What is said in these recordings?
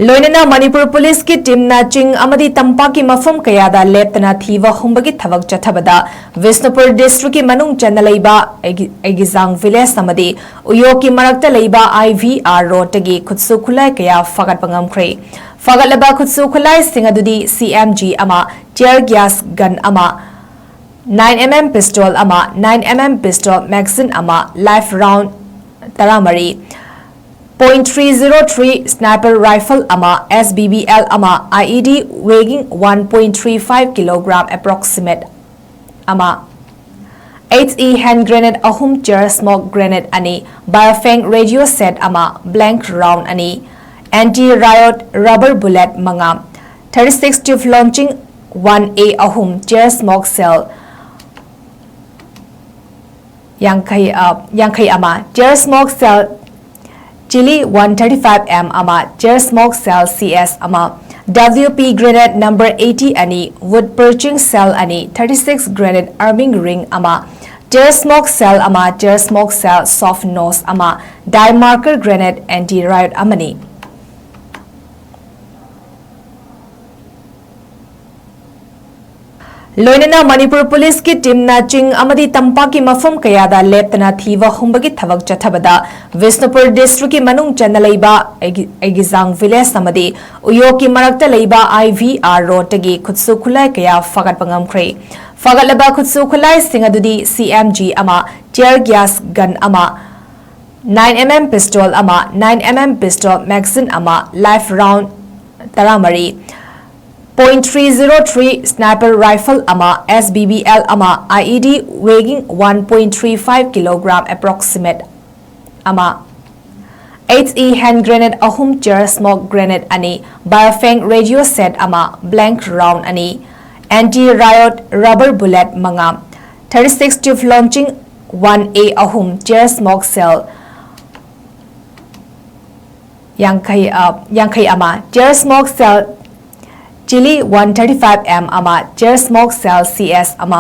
लोइनना Manipur police की team ना चिंग अमदी तंपा की मफम कयादा लेप्तना थीवा हुंबगी थबक चथबदा विष्णुपुर डिस्ट्रिक्ट की मनुंग चंदा लेबा 𝗞𝗛𝗨 विलेज समदी उयो की मरक्ता लेबा IVR रोडगी खुत्सु खुलाई कया फगत पंगमख्रे फगतलबा खुत्सु खुलाई सिंग अदुदी CMG अमा टियर गैस गन अमा 9mm पिस्टल अमा 9mm पिस्टल मैगजीन अमा लाइफ राउंड 13 .303 स्नाइपर राइफल अमा SBBL अमा IED weighing 1.35 kilogram approximate अमा HE hand grenade ahum chair smoke grenade ani biofang radio set अमा blank round ani anti riot rubber bullet manga 36 tube launching 1A ahum chair smoke cell yang kai ama chair smoke cell 𝗤𝗎𝗓 135M ama chair smoke cell CS ama WP grenade number 80 ani wood perching cell ani 36 grenade arming ring ama chair smoke cell ama chair smoke cell soft nose ama die marker grenade anti riot amani लोइनना Manipur police की team ना चिंग अमदी Tampa की मफम कयादा लेप्तना थीवा हुंबगी थबक चथबदा Vishnupur district की मनुंग चंदा लेबा 𝗞𝗛𝗨 village समदी उयो की मरक्ता लेबा IVR रोडगी खुत्सु खुलाई कया फगत पंगमख्रे फगतलबा खुत्सु खुलाई सिंग अदुदी CMG अमा टियर गैस गन अमा 9mm पिस्टल अमा 9mm पिस्टल मैगजीन अमा लाइफ राउंड 13 .303 स्नाइपर राइफल अमा SBBL अमा IED weighing 1.35 kilogram approximate अमा HE hand grenade ahum chair smoke grenade ani biofang radio set अमा blank round ani anti riot rubber bullet manga 36 tube launching 1A ahum chair smoke cell yang kai ama chair smoke cell 𝗤𝗎𝗓 135M ama chair smoke cell CS ama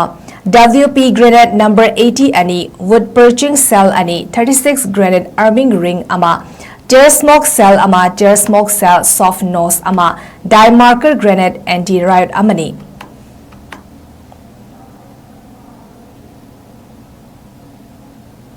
WP grenade number 80 ani wood perching cell ani 36 grenade arming ring ama chair smoke cell ama chair smoke cell soft nose ama die marker grenade anti riot amani